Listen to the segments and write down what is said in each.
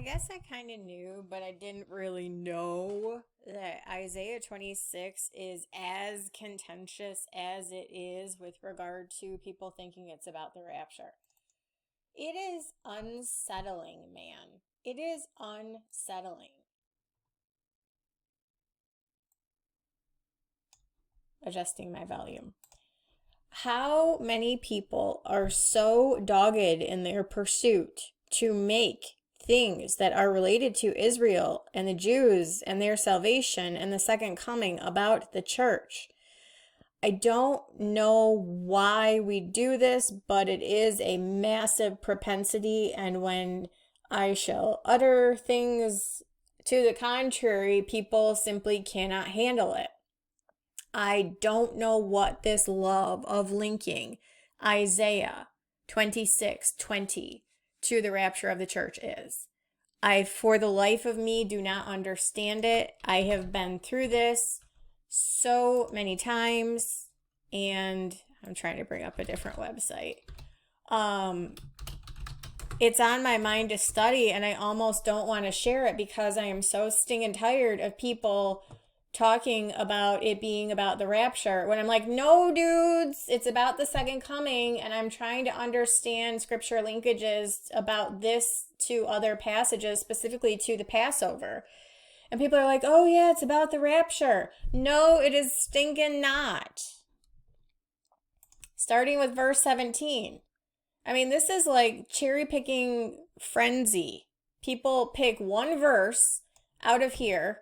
guess I kind of knew, but I didn't really know that Isaiah 26 is as contentious as it is with regard to people thinking it's about the rapture. It is unsettling, man. It is unsettling. Adjusting my volume. How many people are so dogged in their pursuit to make things that are related to Israel and the Jews and their salvation and the second coming about the church? I don't know why we do this, but it is a massive propensity, and when I shall utter things to the contrary, people simply cannot handle it. I don't know what this love of linking Isaiah 26:20 to the rapture of the church is. I, for the life of me, do not understand it. I have been through this so many times, and I'm trying to bring up a different website. It's on my mind to study, and I almost don't want to share it because I am so stinging tired of people talking about it being about the rapture when I'm like, no, dudes, it's about the second coming, and I'm trying to understand scripture linkages about this to other passages, specifically to the Passover. And people are like, oh yeah, it's about the rapture. No, it is stinking not. Starting with verse 17. I mean, this is like cherry picking frenzy. People pick one verse out of here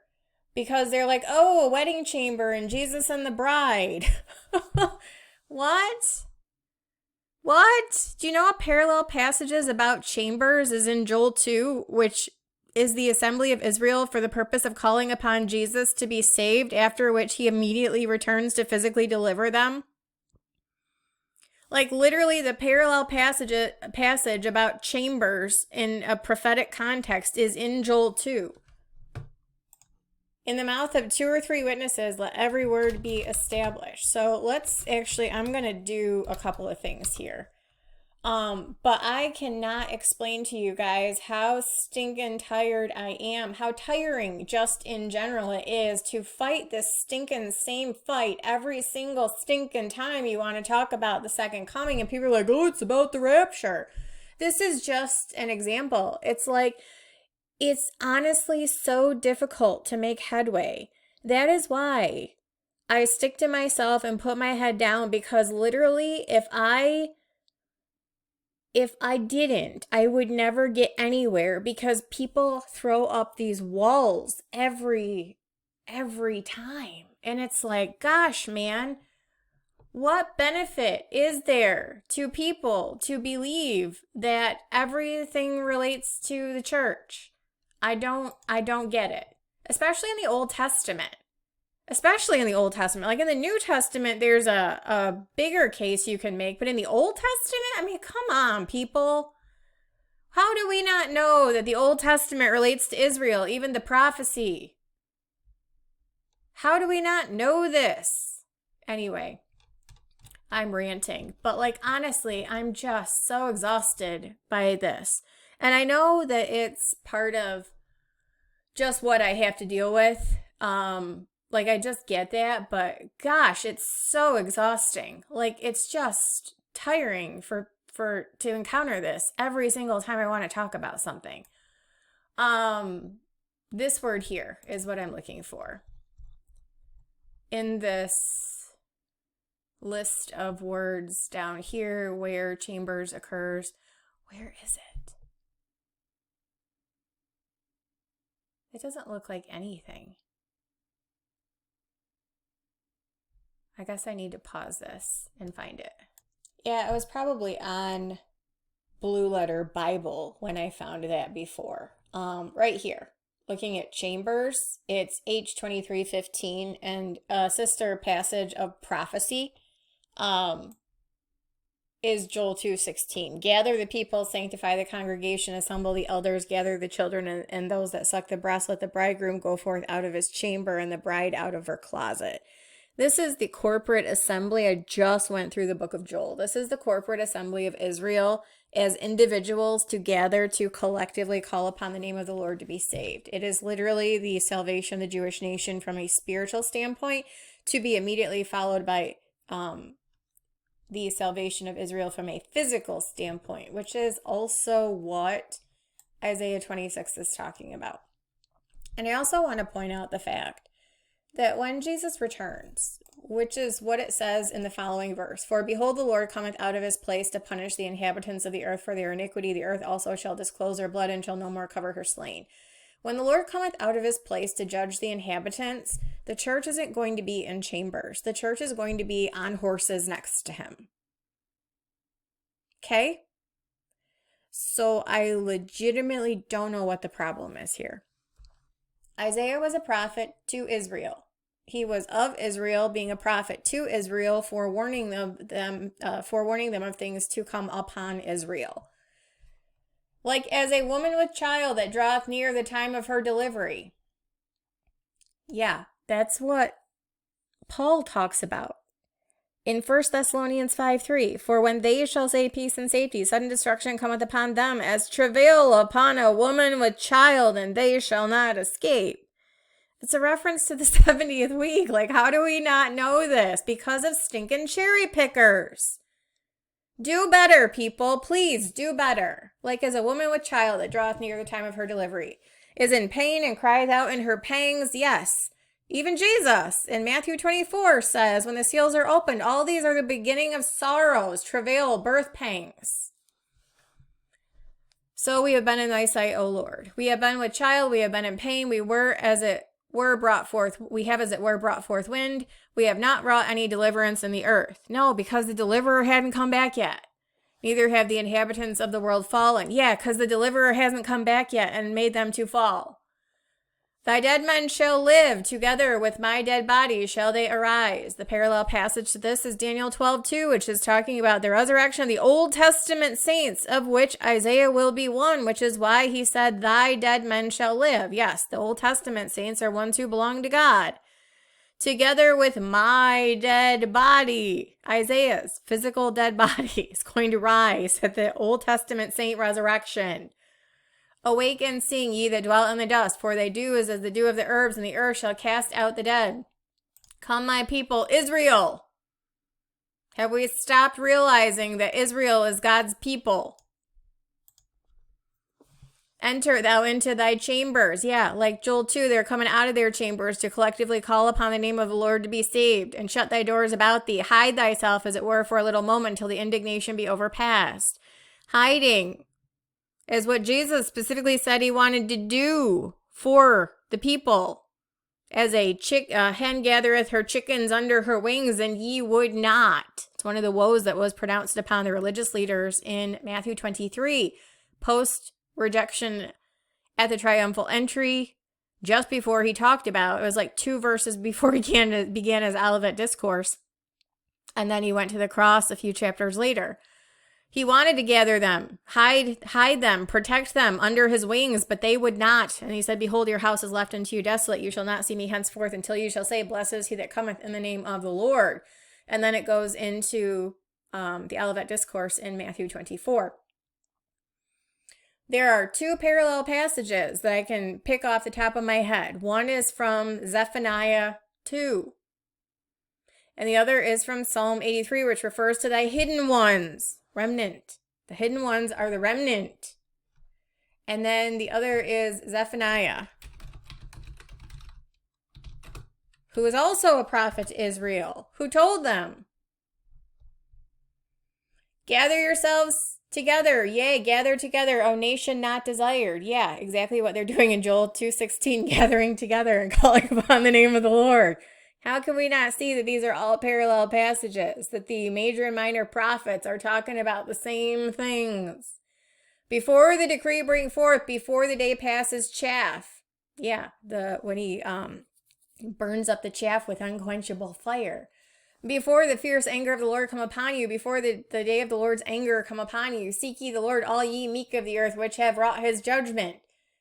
because they're like, oh, a wedding chamber and Jesus and the bride. What? What? Do you know a parallel passages about chambers is in Joel 2, which is the assembly of Israel for the purpose of calling upon Jesus to be saved, after which he immediately returns to physically deliver them? Like literally the parallel passage about chambers in a prophetic context is in Joel 2. In the mouth of two or three witnesses, let every word be established. So let's actually, I'm going to do a couple of things here. But I cannot explain to you guys how stinking tired I am, how tiring just in general it is to fight this stinking same fight every single stinking time you want to talk about the second coming, and people are like, oh, it's about the rapture. This is just an example. It's like, it's honestly so difficult to make headway. That is why I stick to myself and put my head down, because literally if I didn't, I would never get anywhere, because people throw up these walls every time. And it's like, gosh, man, what benefit is there to people to believe that everything relates to the church? I don't get it. Especially in the Old Testament. Like in the New Testament, there's a bigger case you can make. But in the Old Testament, I mean, come on, people. How do we not know that the Old Testament relates to Israel, even the prophecy? How do we not know this? Anyway, I'm ranting. But like, honestly, I'm just so exhausted by this. And I know that it's part of just what I have to deal with. Like, I just get that, but gosh, it's so exhausting. Like, it's just tiring to encounter this every single time I want to talk about something. This word here is what I'm looking for in this list of words down here where chambers occurs. Where is it? It doesn't look like anything. I guess I need to pause this and find it. Yeah, it was probably on Blue Letter Bible when I found that before. Right here, looking at chambers, it's H2315, and a sister passage of prophecy is Joel 2:16. Gather the people, sanctify the congregation, assemble the elders, gather the children and those that suck the breast. Let the bridegroom go forth out of his chamber and the bride out of her closet. This is the corporate assembly. I just went through the book of Joel. This is the corporate assembly of Israel as individuals to gather to collectively call upon the name of the Lord to be saved. It is literally the salvation of the Jewish nation from a spiritual standpoint, to be immediately followed by the salvation of Israel from a physical standpoint, which is also what Isaiah 26 is talking about. And I also want to point out the fact that when Jesus returns, which is what it says in the following verse, "For behold, the Lord cometh out of his place to punish the inhabitants of the earth for their iniquity. The earth also shall disclose her blood, and shall no more cover her slain." When the Lord cometh out of his place to judge the inhabitants, the church isn't going to be in chambers. The church is going to be on horses next to him. Okay? So I legitimately don't know what the problem is here. Isaiah was a prophet to Israel. He was of Israel, being a prophet to Israel, forewarning them of things to come upon Israel. Like as a woman with child that draweth near the time of her delivery. Yeah, that's what Paul talks about in 1 Thessalonians 5:3. "For when they shall say peace and safety, sudden destruction cometh upon them as travail upon a woman with child, and they shall not escape." It's a reference to the 70th week. Like, how do we not know this? Because of stinking cherry pickers. Do better, people. Please do better. Like as a woman with child that draweth near the time of her delivery is in pain and crieth out in her pangs. Yes. Even Jesus in Matthew 24 says, when the seals are opened, all these are the beginning of sorrows, travail, birth pangs. So we have been in thy sight, O Lord. We have been with child. We have been in pain. We were as it were brought forth. We have as it were brought forth wind. We have not wrought any deliverance in the earth. No, because the deliverer hadn't come back yet. Neither have the inhabitants of the world fallen. Yeah, because the deliverer hasn't come back yet and made them to fall. Thy dead men shall live, together with my dead body shall they arise. The parallel passage to this is Daniel 12:2, which is talking about the resurrection of the Old Testament saints, of which Isaiah will be one, which is why he said, thy dead men shall live. Yes, the Old Testament saints are ones who belong to God. Together with my dead body, Isaiah's physical dead body is going to rise at the Old Testament saint resurrection. Awake and sing, ye that dwell in the dust, for thy dew is as the dew of the herbs, and the earth shall cast out the dead. Come, my people, Israel. Have we stopped realizing that Israel is God's people? Enter thou into thy chambers. Yeah, like Joel 2, they're coming out of their chambers to collectively call upon the name of the Lord to be saved. And shut thy doors about thee. Hide thyself, as it were, for a little moment, till the indignation be overpast. Hiding is what Jesus specifically said he wanted to do for the people. As a hen gathereth her chickens under her wings, and ye would not. It's one of the woes that was pronounced upon the religious leaders in Matthew 23. Post-rejection at the triumphal entry, just before he talked about, it was like 2 verses before he began his Olivet Discourse. And then he went to the cross a few chapters later. He wanted to gather them, hide them, protect them under his wings, but they would not. And he said, behold, your house is left unto you desolate. You shall not see me henceforth until you shall say, blessed is he that cometh in the name of the Lord. And then it goes into the Olivet Discourse in Matthew 24. There are 2 parallel passages that I can pick off the top of my head. One is from Zephaniah 2. And the other is from Psalm 83, which refers to thy hidden ones. Remnant. The hidden ones are the remnant. And then the other is Zephaniah, who is also a prophet to Israel, who told them, gather yourselves together, yea, gather together, O nation not desired. Yeah, exactly what they're doing in Joel 2:16, gathering together and calling upon the name of the Lord. How can we not see that these are all parallel passages, that the major and minor prophets are talking about the same things? Before the decree bring forth, before the day passes chaff. Yeah, when he burns up the chaff with unquenchable fire. Before the fierce anger of the Lord come upon you, before the day of the Lord's anger come upon you, seek ye the Lord, all ye meek of the earth, which have wrought his judgment.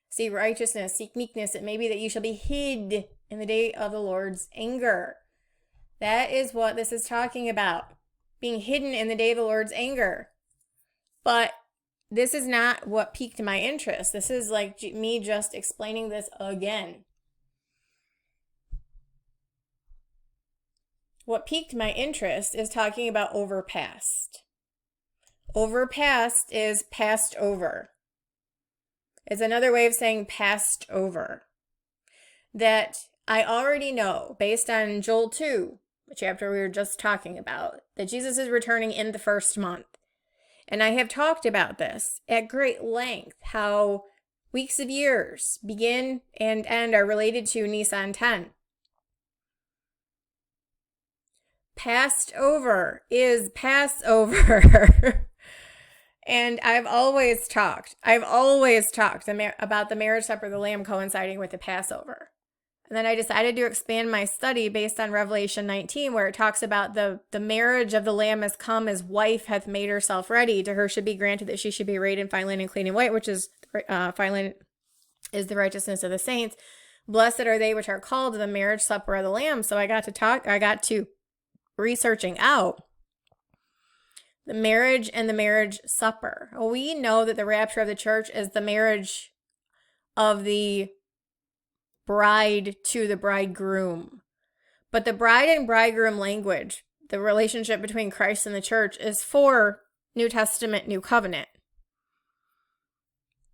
Seek righteousness, seek meekness, it may be that you shall be hid in the day of the Lord's anger. That is what this is talking about. Being hidden in the day of the Lord's anger. But this is not what piqued my interest. This is like me just explaining this again. What piqued my interest is talking about overpassed. Overpassed is passed over. It's another way of saying passed over. That I already know, based on Joel 2, the chapter we were just talking about, that Jesus is returning in the first month. And I have talked about this at great length, how weeks of years begin and end are related to Nisan 10. Passed over is Passover. And I've always talked about the marriage supper of the Lamb coinciding with the Passover. And then I decided to expand my study based on Revelation 19, where it talks about the marriage of the Lamb has come, his wife hath made herself ready. To her should be granted that she should be arrayed in fine linen, clean and white, which is fine linen is the righteousness of the saints. Blessed are they which are called to the marriage supper of the Lamb. So I got to researching out the marriage and the marriage supper. Well, we know that the rapture of the church is the marriage of the bride to the bridegroom. But the bride and bridegroom language, the relationship between Christ and the church, is for New Testament, New Covenant.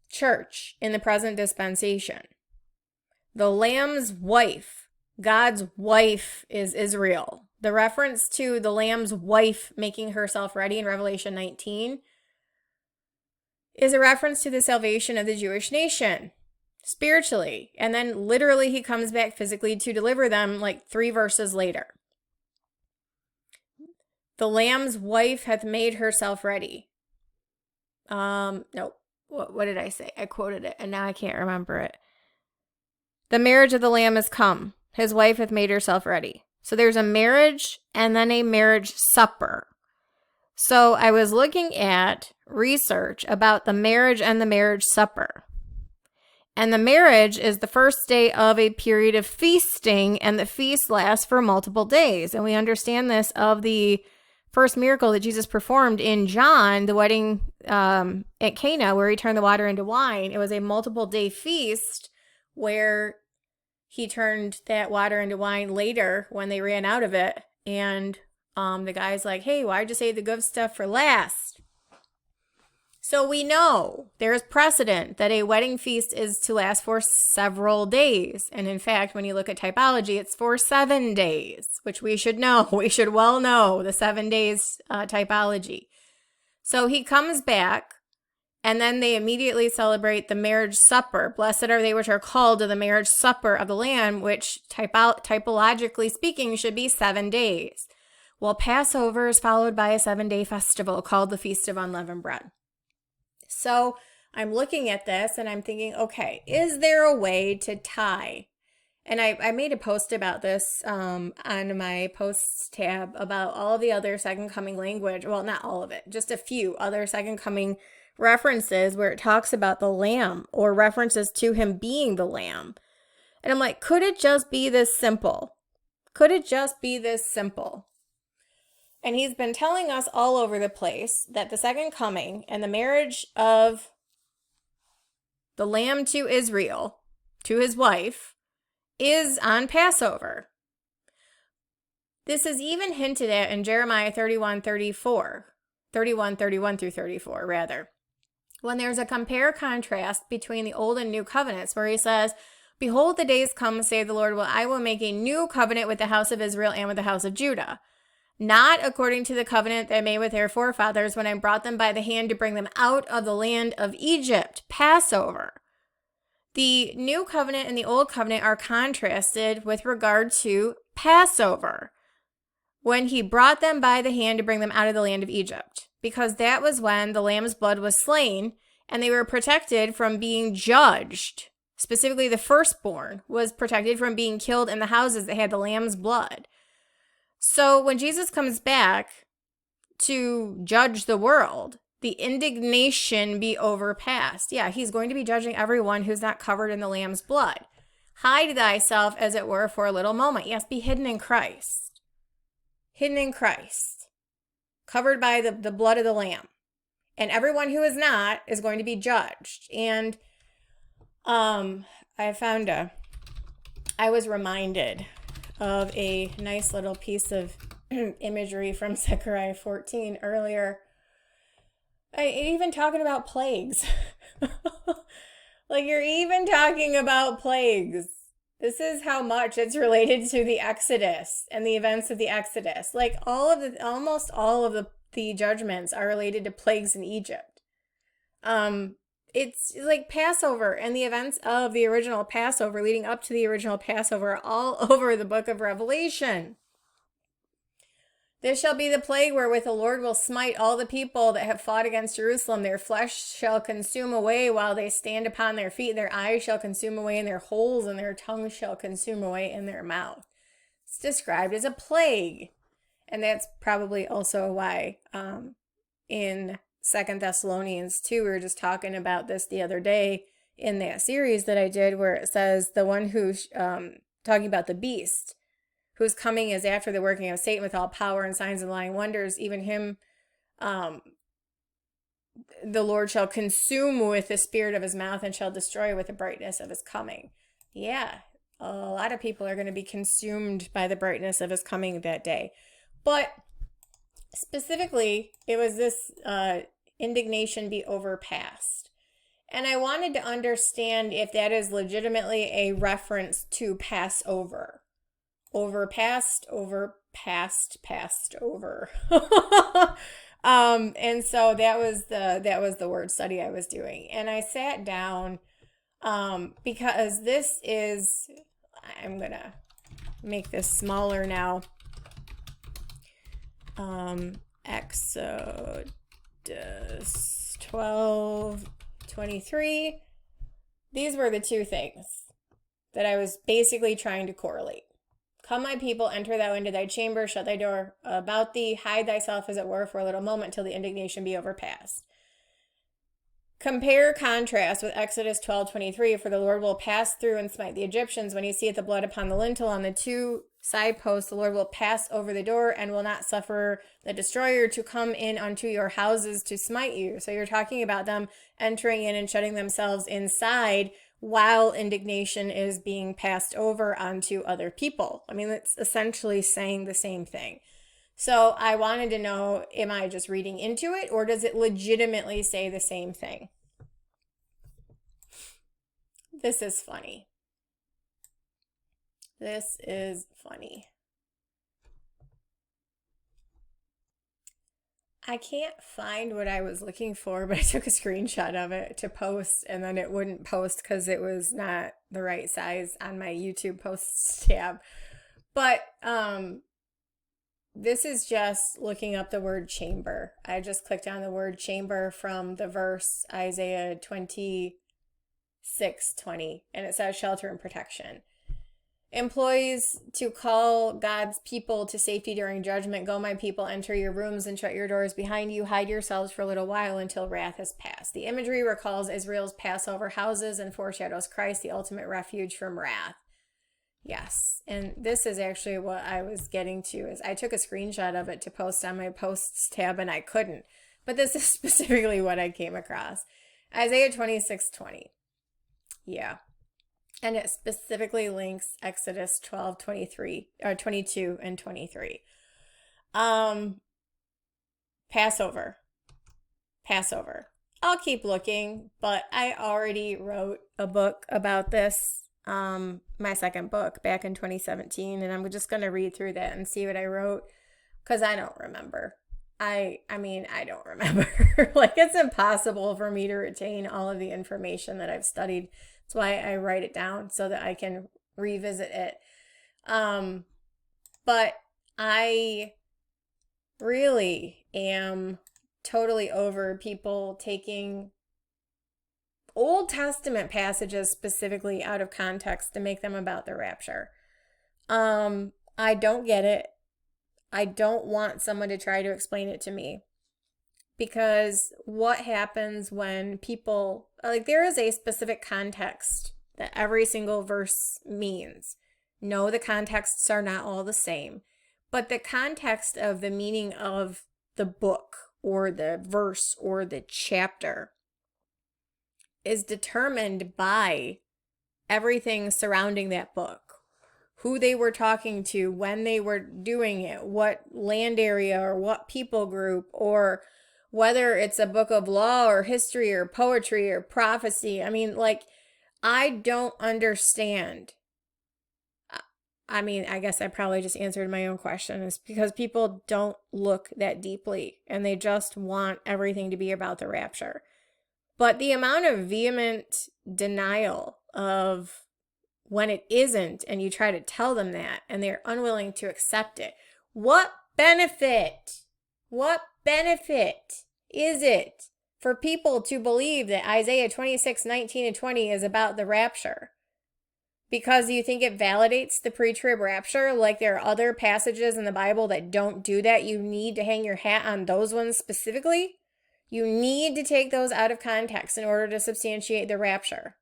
Church in the present dispensation. The Lamb's wife, God's wife, is Israel. The reference to the Lamb's wife making herself ready in Revelation 19 is a reference to the salvation of the Jewish nation spiritually. And then literally he comes back physically to deliver them like 3 verses later. The Lamb's wife hath made herself ready. No, what did I say? I quoted it and now I can't remember it. The marriage of the Lamb has come. His wife hath made herself ready. So there's a marriage and then a marriage supper. So I was looking at research about the marriage and the marriage supper. And the marriage is the first day of a period of feasting, and the feast lasts for multiple days. And we understand this of the first miracle that Jesus performed in John, the wedding at Cana, where he turned the water into wine. It was a multiple day feast where he turned that water into wine later when they ran out of it. And the guy's like, hey, why'd you save the good stuff for last? So we know there's precedent that a wedding feast is to last for several days. And in fact, when you look at typology, it's for 7 days, which we should know. We should well know the 7 days typology. So he comes back. And then they immediately celebrate the marriage supper. Blessed are they which are called to the marriage supper of the Lamb, which typologically speaking should be 7 days. Well, Passover is followed by a 7-day festival called the Feast of Unleavened Bread. So I'm looking at this and I'm thinking, okay, is there a way to tie? And I made a post about this on my posts tab about all the other second coming language. Well, not all of it, just a few other second coming references where it talks about the Lamb or references to him being the Lamb. And I'm like, could it just be this simple? Could it just be this simple? And he's been telling us all over the place that the second coming and the marriage of the Lamb to Israel, to his wife, is on Passover. This is even hinted at in Jeremiah 31 through 34, rather. When there's a compare-contrast between the Old and New Covenants, where he says, behold, the days come, saith the Lord, well, I will make a new covenant with the house of Israel and with the house of Judah. Not according to the covenant that I made with their forefathers when I brought them by the hand to bring them out of the land of Egypt, Passover. The New Covenant and the Old Covenant are contrasted with regard to Passover, when he brought them by the hand to bring them out of the land of Egypt. Because that was when the lamb's blood was slain and they were protected from being judged. Specifically, the firstborn was protected from being killed in the houses that had the lamb's blood. So when Jesus comes back to judge the world, the indignation be overpassed. Yeah, he's going to be judging everyone who's not covered in the lamb's blood. Hide thyself, as it were, for a little moment. Yes, be hidden in Christ. Hidden in Christ. Covered by the blood of the Lamb. And everyone who is not is going to be judged. And I was reminded of a nice little piece of imagery from Zechariah 14 earlier. Even talking about plagues. Like, you're even talking about plagues. This is how much it's related to the Exodus and the events of the Exodus. Like, almost all of the judgments are related to plagues in Egypt. It's like Passover and the events of the original Passover leading up to the original Passover all over the book of Revelation. This shall be the plague wherewith the Lord will smite all the people that have fought against Jerusalem. Their flesh shall consume away while they stand upon their feet. Their eyes shall consume away in their holes, and their tongues shall consume away in their mouth. It's described as a plague. And that's probably also why in 2 Thessalonians 2, we were just talking about this the other day in that series that I did, where it says the one who's talking about the beast, whose coming is after the working of Satan with all power and signs and lying wonders, even him the Lord shall consume with the spirit of his mouth and shall destroy with the brightness of his coming. Yeah, a lot of people are going to be consumed by the brightness of his coming that day. But specifically, it was this indignation be overpassed. And I wanted to understand if that is legitimately a reference to Passover. Overpassed, passed over. And so that was the word study I was doing. And I sat down because this is, I'm gonna make this smaller now. Exodus 12:23. These were the two things that I was basically trying to correlate. Come, my people, enter thou into thy chamber, shut thy door about thee, hide thyself as it were for a little moment till the indignation be overpast. Compare contrast with Exodus 12:23, for the Lord will pass through and smite the Egyptians. When he seeth the blood upon the lintel on the two side posts, the Lord will pass over the door and will not suffer the destroyer to come in unto your houses to smite you. So you're talking about them entering in and shutting themselves inside while indignation is being passed over onto other people. I mean, it's essentially saying the same thing. So I wanted to know, am I just reading into it, or does it legitimately say the same thing? This is funny. This is funny. I can't find what I was looking for, but I took a screenshot of it to post, and then it wouldn't post because it was not the right size on my YouTube posts tab. But this is just looking up the word chamber. I just clicked on the word chamber from the verse Isaiah 26:20, and it says shelter and protection. Employees to call God's people to safety during judgment. Go, my people, enter your rooms and shut your doors behind you. Hide yourselves for a little while until wrath has passed. The imagery recalls Israel's Passover houses and foreshadows Christ, the ultimate refuge from wrath. Yes, and this is actually what I was getting to. Is I took a screenshot of it to post on my posts tab, and I couldn't. But this is specifically what I came across. Isaiah 26:20. Yeah. And it specifically links Exodus 12:23 or 22 and 23. Passover. I'll keep looking, but I already wrote a book about this, my second book back in 2017, and I'm just going to read through that and see what I wrote, because I don't remember. I don't remember. Like, it's impossible for me to retain all of the information that I've studied. That's why I write it down so that I can revisit it. But I really am totally over people taking Old Testament passages specifically out of context to make them about the rapture. I don't get it. I don't want someone to try to explain it to me. Because what happens when people, like, there is a specific context that every single verse means. No, the contexts are not all the same. But the context of the meaning of the book or the verse or the chapter is determined by everything surrounding that book. Who they were talking to, when they were doing it, what land area or what people group, or whether it's a book of law or history or poetry or prophecy. I mean, like, I don't understand. I mean, I guess I probably just answered my own question. It's because people don't look that deeply and they just want everything to be about the rapture. But the amount of vehement denial of when it isn't, and you try to tell them that, and they're unwilling to accept it. What benefit is it for people to believe that Isaiah 26:19-20 is about the rapture? Because you think it validates the pre-trib rapture? Like there are other passages in the Bible that don't do that. You need to hang your hat on those ones specifically. You need to take those out of context in order to substantiate the rapture.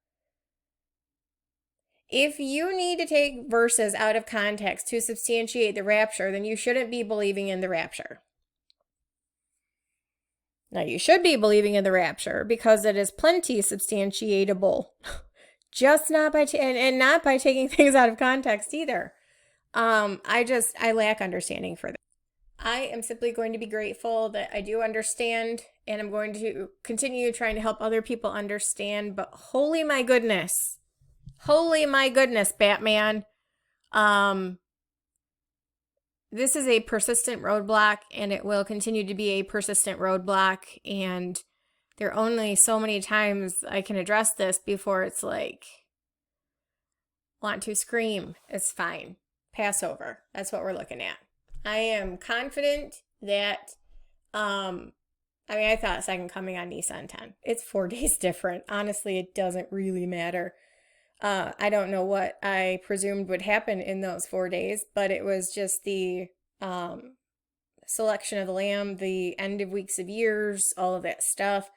If you need to take verses out of context to substantiate the rapture, then you shouldn't be believing in the rapture. Now, you should be believing in the rapture because it is plenty substantiatable, just not by and not by taking things out of context either. I lack understanding for that. I am simply going to be grateful that I do understand, and I'm going to continue trying to help other people understand. But holy my goodness, Batman. This is a persistent roadblock, and it will continue to be a persistent roadblock. And there are only so many times I can address this before it's like, want to scream. It's fine. Passover. That's what we're looking at. I am confident that, I thought Second Coming on Nisan 10. It's 4 days different. Honestly, it doesn't really matter. I don't know what I presumed would happen in those 4 days, but it was just the selection of the Lamb, the end of weeks of years, all of that stuff.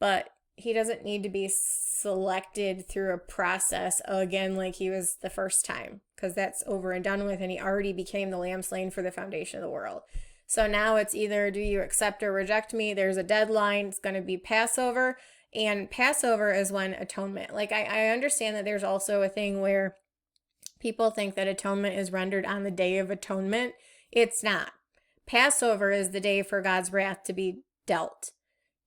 But he doesn't need to be selected through a process again like he was the first time, because that's over and done with, and he already became the Lamb slain for the foundation of the world. So now it's either do you accept or reject me? There's a deadline. It's going to be Passover. And Passover is when atonement. Like, I understand that there's also a thing where people think that atonement is rendered on the Day of Atonement. It's not. Passover is the day for God's wrath to be dealt.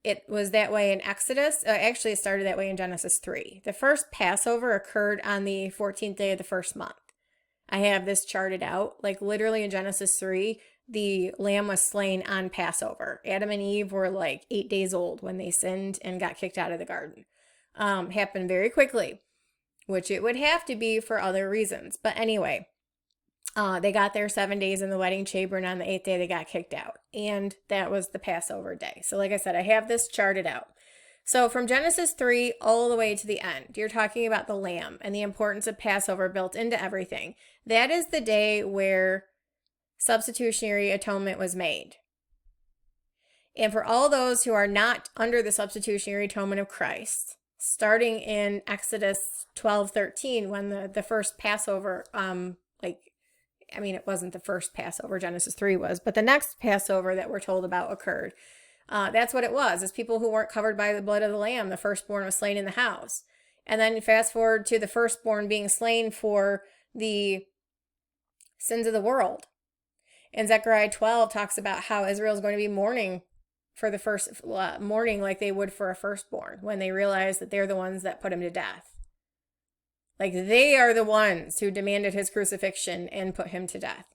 It was that way in Exodus. Actually, it started that way in Genesis 3. The first Passover occurred on the 14th day of the first month. I have this charted out. Like, literally in Genesis 3, the lamb was slain on Passover. Adam and Eve were like 8 days old when they sinned and got kicked out of the garden. Happened very quickly, which it would have to be for other reasons. But anyway, they got their 7 days in the wedding chamber, and on the 8th day they got kicked out. And that was the Passover day. So like I said, I have this charted out. So from Genesis 3 all the way to the end, you're talking about the lamb and the importance of Passover built into everything. That is the day where substitutionary atonement was made. And for all those who are not under the substitutionary atonement of Christ, starting in Exodus 12:13, when the first Passover, it wasn't the first Passover, Genesis 3 was, but the next Passover that we're told about occurred. That's what it was. It's people who weren't covered by the blood of the lamb. The firstborn was slain in the house. And then fast forward to the firstborn being slain for the sins of the world. And Zechariah 12 talks about how Israel is going to be mourning for the first, mourning like they would for a firstborn when they realize that they're the ones that put him to death. Like, they are the ones who demanded his crucifixion and put him to death.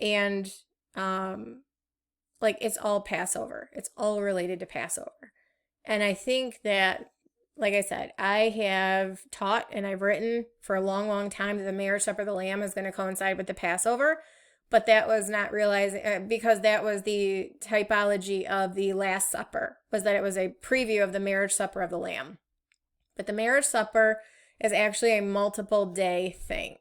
And, it's all Passover. It's all related to Passover. And I think that, like I said, I have taught and I've written for a long, long time that the marriage supper of the Lamb is going to coincide with the Passover. But that was not realizing, because that was the typology of the Last Supper, was that it was a preview of the marriage supper of the Lamb. But the marriage supper is actually a multiple day thing.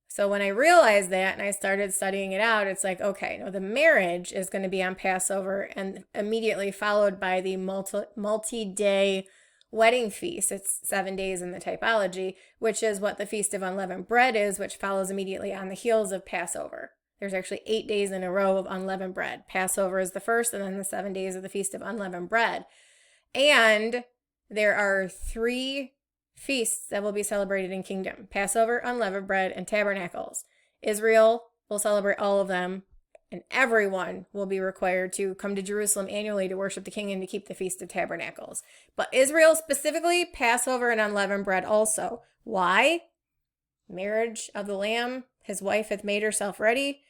So when I realized that and I started studying it out, it's like, okay, no, the marriage is going to be on Passover and immediately followed by the multi-day wedding feast. It's 7 days in the typology, which is what the Feast of Unleavened Bread is, which follows immediately on the heels of Passover. There's actually 8 days in a row of unleavened bread. Passover is the first, and then the 7 days of the Feast of Unleavened Bread. And there are 3 feasts that will be celebrated in Kingdom: Passover, Unleavened Bread, and Tabernacles. Israel will celebrate all of them, and everyone will be required to come to Jerusalem annually to worship the King and to keep the Feast of Tabernacles. But Israel specifically, Passover and Unleavened Bread also. Why? Marriage of the Lamb. His wife hath made herself ready.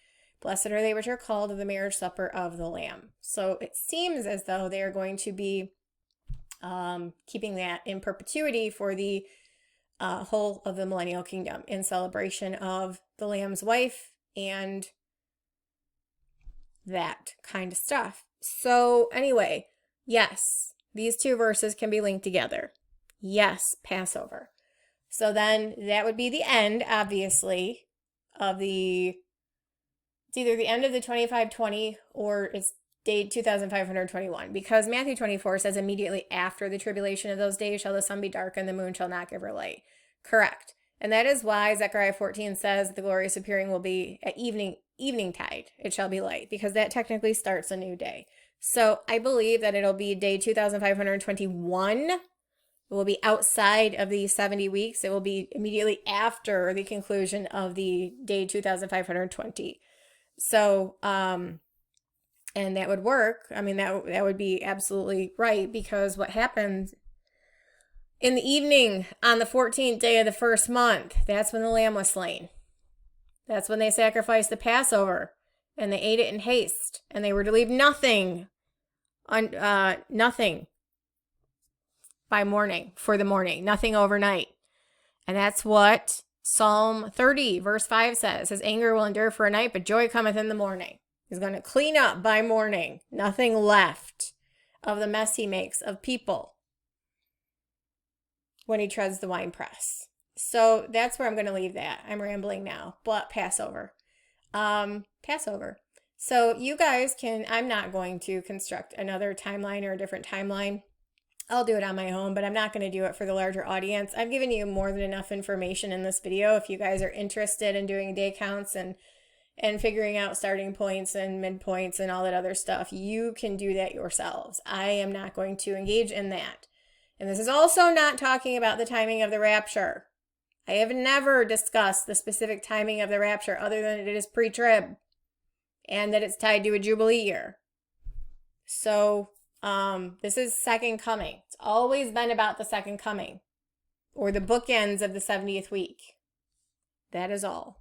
Blessed are they which are called to the marriage supper of the Lamb. So it seems as though they are going to be keeping that in perpetuity for the whole of the millennial kingdom, in celebration of the Lamb's wife and that kind of stuff. So anyway, yes, these 2 verses can be linked together. Yes, Passover. So then that would be the end, obviously, of it's either the end of the 2520 or it's day 2521, because Matthew 24 says immediately after the tribulation of those days shall the sun be dark and the moon shall not give her light. Correct. And that is why Zechariah 14 says the glorious appearing will be at evening tide. It shall be light, because that technically starts a new day. So I believe that it'll be day 2521. It will be outside of the 70 weeks. It will be immediately after the conclusion of the day 2520. So, and that would work. I mean, that would be absolutely right, because what happened in the evening on the 14th day of the first month, that's when the lamb was slain. That's when they sacrificed the Passover, and they ate it in haste, and they were to leave nothing by morning, for the morning, nothing overnight. And that's what Psalm 30 verse 5 says. His anger will endure for a night, but joy cometh in the morning. He's going to clean up by morning. Nothing left of the mess he makes of people when he treads the winepress. So that's where I'm going to leave that. I'm rambling now, but Passover. Passover. So you guys I'm not going to construct another timeline or a different timeline. I'll do it on my own, but I'm not going to do it for the larger audience. I've given you more than enough information in this video. If you guys are interested in doing day counts and figuring out starting points and midpoints and all that other stuff, you can do that yourselves. I am not going to engage in that. And this is also not talking about the timing of the rapture. I have never discussed the specific timing of the rapture other than it is pre-trib and that it's tied to a Jubilee year. So this is second coming. It's always been about the second coming, or the bookends of the 70th week. That is all.